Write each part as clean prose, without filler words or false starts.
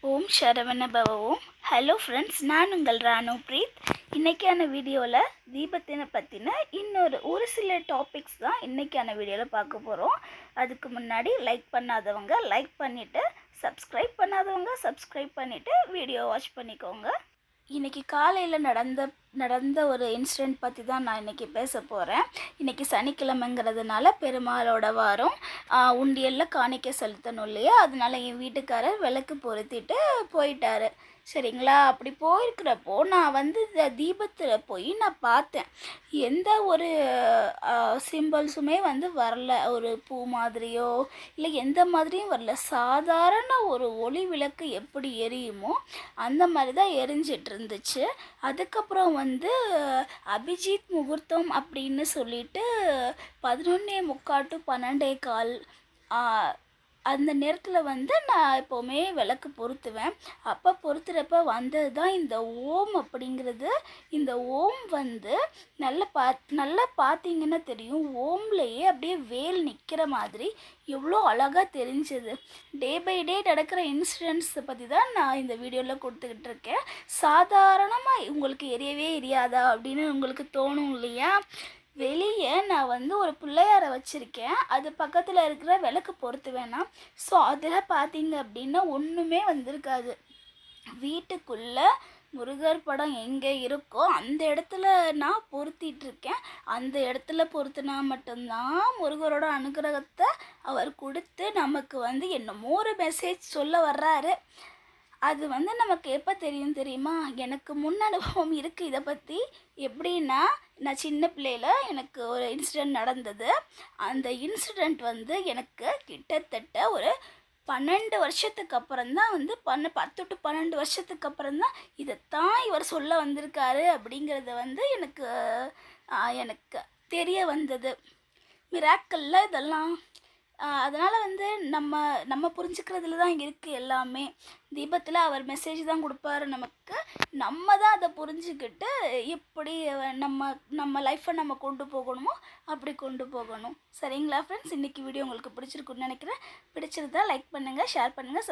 ஓம் சரவண பவ ஓம். Hello friends, நான் உங்கள் ராணு பிரீத். இன்றைக்கான வீடியோவில் தீபத்தினை பற்றின ஒரு சில டாபிக்ஸ் தான் இன்றைக்கான வீடியோவில் பார்க்க போகிறோம். அதுக்கு முன்னாடி லைக் பண்ணாதவங்க லைக் பண்ணிவிட்டு, சப்ஸ்கிரைப் பண்ணாதவங்க சப்ஸ்கிரைப் பண்ணிவிட்டு வீடியோ வாட்ச் பண்ணிக்கோங்க. இன்றைக்கி காலையில் நடந்த ஒரு இன்சிடெண்ட் பற்றி தான் நான் இன்றைக்கி பேச போகிறேன். இன்றைக்கி சனிக்கிழமைங்கிறதுனால பெருமாளோட வாரம், உண்டியலில் காணிக்கை செலுத்தணும் இல்லையா, அதனால என் வீட்டுக்காரர் விளக்கு பொருத்திட்டு போயிட்டார். சரிங்களா? அப்படி போயிருக்கிறப்போ நான் இந்த தீபத்தில் போய் நான் பார்த்தேன், எந்த ஒரு சிம்பிள்ஸுமே வரல. ஒரு பூ மாதிரியோ இல்லை எந்த மாதிரியும் வரல. சாதாரண ஒரு ஒளி விளக்கு எப்படி எரியுமோ அந்த மாதிரி தான் எரிஞ்சிட்டு இருந்துச்சு. அதுக்கப்புறம் அபிஜித் முகூர்த்தம் அப்படின்னு சொல்லிட்டு 11:45 to 12:15 அந்த நேரத்தில் நான் எப்போவுமே விளக்கு பொருத்துவேன். அப்போ பொருத்துகிறப்ப வந்தது தான் இந்த ஓம் அப்படிங்கிறது. இந்த ஓம் நல்லா பார்த்தீங்கன்னா தெரியும், ஓம்லேயே அப்படியே வேல் நிற்கிற மாதிரி எவ்வளோ அழகாக தெரிஞ்சது. டே பை டே நடக்கிற இன்சிடென்ட்ஸை பற்றி தான் நான் இந்த வீடியோவில் கொடுத்துக்கிட்டு இருக்கேன். சாதாரணமாக உங்களுக்கு எரியவே எரியாதா அப்படின்னு உங்களுக்கு தோணும் இல்லையா? வெளியே நான் ஒரு பிள்ளையாரை வச்சுருக்கேன், அது பக்கத்தில் இருக்கிற விளக்கு பொருத்துவேனா. ஸோ அதில் பார்த்தீங்க அப்படின்னா ஒன்றுமே வந்திருக்காது. வீட்டுக்குள்ளே முருகர் படம் எங்கே இருக்கோ அந்த இடத்துல நான் பொருத்திகிட்ருக்கேன். அந்த இடத்துல பொருத்தினா மட்டும்தான் முருகரோட அனுகிரகத்தை அவர் கொடுத்து நமக்கு என்னமோ ஒரு மெசேஜ் சொல்ல வர்றாரு. அது நமக்கு எப்போ தெரியுமா? எனக்கு முன் அனுபவம் இருக்குது இதை பற்றி. எப்படின்னா, நான் சின்ன பிள்ளையில் எனக்கு ஒரு இன்சிடெண்ட் நடந்தது. அந்த இன்சிடெண்ட் எனக்கு கிட்டத்தட்ட ஒரு 12 வருஷத்துக்கு அப்புறம் தான் 10 to 12 வருஷத்துக்கு அப்புறம் தான் இதைத்தான் இவர் சொல்ல வந்திருக்காரு அப்படிங்கிறது எனக்கு தெரிய வந்தது. மிராக்கல்ல இதெல்லாம். அதனால் நம்ம புரிஞ்சுக்கிறதுல தான் இருக்குது எல்லாமே. தீபத்தில் அவர் மெசேஜ் தான் கொடுப்பாரு நமக்கு. நம்ம தான் அதை புரிஞ்சுக்கிட்டு எப்படி நம்ம லைஃப்பை நம்ம கொண்டு போகணுமோ அப்படி கொண்டு போகணும். சரிங்களா ஃப்ரெண்ட்ஸ்? இன்றைக்கி வீடியோ உங்களுக்கு பிடிச்சிருக்குன்னு நினைக்கிறேன். பிடிச்சிருந்தா லைக் பண்ணுங்கள், ஷேர் பண்ணுங்கள்,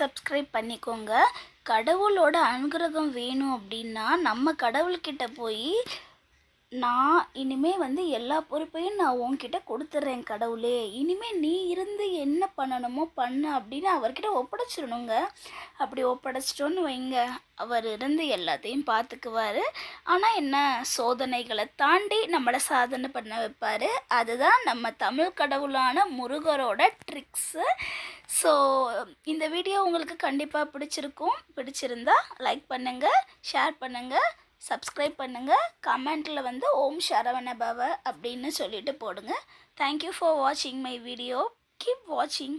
சப்ஸ்கிரைப் பண்ணிக்கோங்க. கடவுளோட அனுகிரகம் வேணும் அப்படின்னா நம்ம கடவுள்கிட்ட போய், நான் இனிமேல் எல்லா பொறுப்பையும் நான் உன்கிட்ட கொடுத்துட்றேன் கடவுளே, இனிமேல் நீ இருந்து என்ன பண்ணணுமோ பண்ணு அப்படின்னு அவர்கிட்ட ஒப்படைச்சிடணுங்க. அப்படி ஒப்படைச்சிட்டோன்னு வைங்க, அவர் இருந்து எல்லாத்தையும் பார்த்துக்குவார். ஆனால் என்ன, சோதனைகளை தாண்டி நம்மளை சாதனை பண்ண வைப்பார். அதுதான் நம்ம தமிழ் கடவுளான முருகரோட ட்ரிக்ஸு. ஸோ இந்த வீடியோ உங்களுக்கு கண்டிப்பாக பிடிச்சிருந்தா லைக் பண்ணுங்கள், ஷேர் பண்ணுங்கள், சப்ஸ்கிரைப் பண்ணுங்கள். கமெண்ட்டில் ஓம் சரவண பவ அப்படின்னு சொல்லிட்டு போடுங்க. தேங்க்யூ ஃபார் வாட்சிங் மை வீடியோ. கீப் வாட்சிங்.